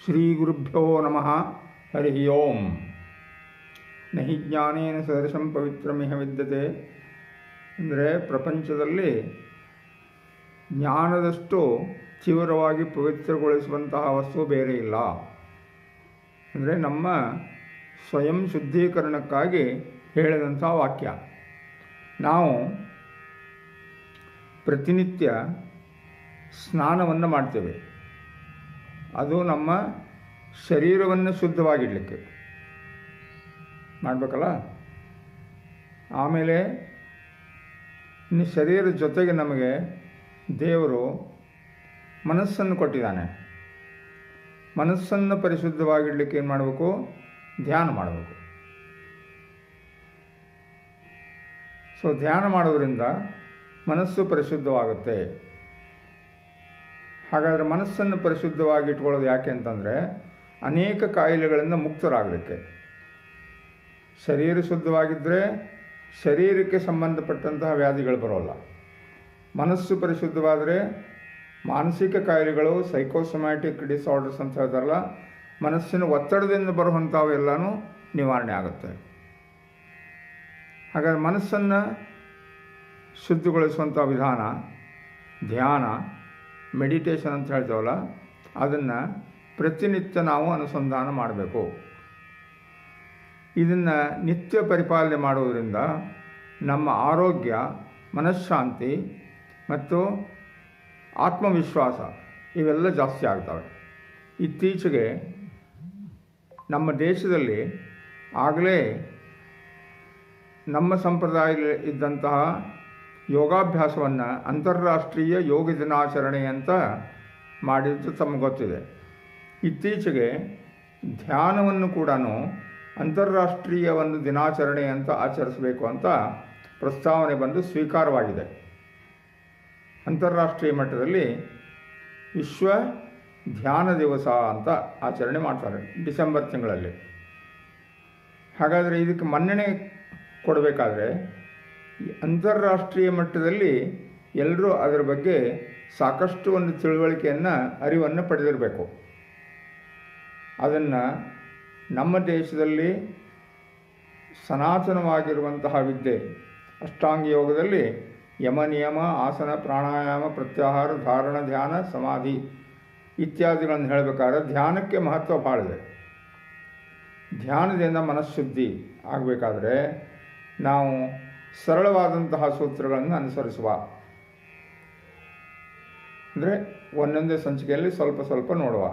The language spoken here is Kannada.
ಶ್ರೀ ಗುರುಭ್ಯೋ ನಮಃ. ಹರಿ ಓಂ. ನಹಿ ಜ್ಞಾನೇನ ಸದೃಶಂ ಪವಿತ್ರಮಿಹ ವಿದ್ಯತೆ. ಅಂದರೆ ಪ್ರಪಂಚದಲ್ಲಿ ಜ್ಞಾನದಷ್ಟು ತೀವ್ರವಾಗಿ ಪವಿತ್ರಗೊಳಿಸುವಂತಹ ವಸ್ತು ಬೇರೆ ಇಲ್ಲ. ಅಂದರೆ ನಮ್ಮ ಸ್ವಯಂ ಶುದ್ಧೀಕರಣಕ್ಕಾಗಿ ಹೇಳಿದಂಥ ವಾಕ್ಯ. ನಾವು ಪ್ರತಿನಿತ್ಯ ಸ್ನಾನವನ್ನು ಮಾಡ್ತೇವೆ. ಅದು ನಮ್ಮ ಶರೀರವನ್ನು ಶುದ್ಧವಾಗಿಡಲಿಕ್ಕೆ ಮಾಡಬೇಕಲ್ಲ. ಆಮೇಲೆ ಇನ್ನು ಶರೀರದ ಜೊತೆಗೆ ನಮಗೆ ದೇವರು ಮನಸ್ಸನ್ನು ಕೊಟ್ಟಿದ್ದಾನೆ. ಮನಸ್ಸನ್ನು ಪರಿಶುದ್ಧವಾಗಿಡಲಿಕ್ಕೆ ಏನು ಮಾಡಬೇಕು? ಧ್ಯಾನ ಮಾಡಬೇಕು. ಸೊ ಧ್ಯಾನ ಮಾಡೋದ್ರಿಂದ ಮನಸ್ಸು ಪರಿಶುದ್ಧವಾಗುತ್ತೆ. ಹಾಗಾದರೆ ಮನಸ್ಸನ್ನು ಪರಿಶುದ್ಧವಾಗಿ ಇಟ್ಕೊಳ್ಳೋದು ಯಾಕೆ ಅಂತಂದರೆ, ಅನೇಕ ಕಾಯಿಲೆಗಳಿಂದ ಮುಕ್ತರಾಗಲಿಕ್ಕೆ. ಶರೀರ ಶುದ್ಧವಾಗಿದ್ದರೆ ಶರೀರಕ್ಕೆ ಸಂಬಂಧಪಟ್ಟಂತಹ ವ್ಯಾಧಿಗಳು ಬರೋಲ್ಲ. ಮನಸ್ಸು ಪರಿಶುದ್ಧವಾದರೆ ಮಾನಸಿಕ ಕಾಯಿಲೆಗಳು, ಸೈಕೋಸೊಮ್ಯಾಟಿಕ್ ಡಿಸಾರ್ಡರ್ಸ್ ಅಂತ ಹೇಳ್ತಾರಲ್ಲ, ಮನಸ್ಸಿನ ಒತ್ತಡದಿಂದ ಬರುವಂಥವು ಎಲ್ಲನೂ ನಿವಾರಣೆ ಆಗುತ್ತೆ. ಹಾಗಾದರೆ ಮನಸ್ಸನ್ನು ಶುದ್ಧಗೊಳಿಸುವಂಥ ವಿಧಾನ ಧ್ಯಾನ, ಮೆಡಿಟೇಷನ್ ಅಂತ ಹೇಳ್ತೇವಲ್ಲ, ಅದನ್ನು ಪ್ರತಿನಿತ್ಯ ನಾವು ಅನುಸಂಧಾನ ಮಾಡಬೇಕು. ಇದನ್ನು ನಿತ್ಯ ಪರಿಪಾಲನೆ ಮಾಡುವುದರಿಂದ ನಮ್ಮ ಆರೋಗ್ಯ, ಮನಃಶಾಂತಿ ಮತ್ತು ಆತ್ಮವಿಶ್ವಾಸ ಇವೆಲ್ಲ ಜಾಸ್ತಿ ಆಗ್ತವೆ. ಇತ್ತೀಚೆಗೆ ನಮ್ಮ ದೇಶದಲ್ಲಿ ಆಗಲೇ ನಮ್ಮ ಸಂಪ್ರದಾಯದಲ್ಲಿ ಇದ್ದಂತಹ ಯೋಗಾಭ್ಯಾಸವನ್ನು ಅಂತಾರಾಷ್ಟ್ರೀಯ ಯೋಗ ದಿನಾಚರಣೆ ಅಂತ ಮಾಡಿದ್ದು ತಮಗೆ ಗೊತ್ತಿದೆ. ಇತ್ತೀಚೆಗೆ ಧ್ಯಾನವನ್ನು ಕೂಡ ಅಂತಾರಾಷ್ಟ್ರೀಯ ಒಂದು ದಿನಾಚರಣೆ ಅಂತ ಆಚರಿಸಬೇಕು ಅಂತ ಪ್ರಸ್ತಾವನೆ ಬಂದು ಸ್ವೀಕಾರವಾಗಿದೆ. ಅಂತಾರಾಷ್ಟ್ರೀಯ ಮಟ್ಟದಲ್ಲಿ ವಿಶ್ವ ಧ್ಯಾನ ದಿವಸ ಅಂತ ಆಚರಣೆ ಮಾಡ್ತಾರೆ ಡಿಸೆಂಬರ್ ತಿಂಗಳಲ್ಲಿ. ಹಾಗಾದರೆ ಇದಕ್ಕೆ ಮನ್ನಣೆ ಕೊಡಬೇಕಾದ್ರೆ ಅಂತಾರಾಷ್ಟ್ರೀಯ ಮಟ್ಟದಲ್ಲಿ ಎಲ್ಲರೂ ಅದರ ಬಗ್ಗೆ ಸಾಕಷ್ಟು ಒಂದು ತಿಳುವಳಿಕೆಯನ್ನು, ಅರಿವನ್ನು ಪಡೆದಿರಬೇಕು. ಅದನ್ನು ನಮ್ಮ ದೇಶದಲ್ಲಿ ಸನಾತನವಾಗಿರುವಂತಹ ವಿದ್ಯೆ ಅಷ್ಟಾಂಗ ಯೋಗದಲ್ಲಿ ಯಮ, ನಿಯಮ, ಆಸನ, ಪ್ರಾಣಾಯಾಮ, ಪ್ರತ್ಯಾಹಾರ, ಧಾರಣ, ಧ್ಯಾನ, ಸಮಾಧಿ ಇತ್ಯಾದಿಗಳನ್ನು ಹೇಳಬೇಕಾದ್ರೆ ಧ್ಯಾನಕ್ಕೆ ಮಹತ್ವ ಭಾಳ ಇದೆ. ಧ್ಯಾನದಿಂದ ಮನಃಶುದ್ಧಿ ಆಗಬೇಕಾದ್ರೆ ನಾವು ಸರಳವಾದಂತಹ ಸೂತ್ರಗಳನ್ನು ಅನುಸರಿಸುವ. ಅಂದರೆ ಒಂದೊಂದೇ ಸಂಚಿಕೆಯಲ್ಲಿ ಸ್ವಲ್ಪ ಸ್ವಲ್ಪ ನೋಡುವ.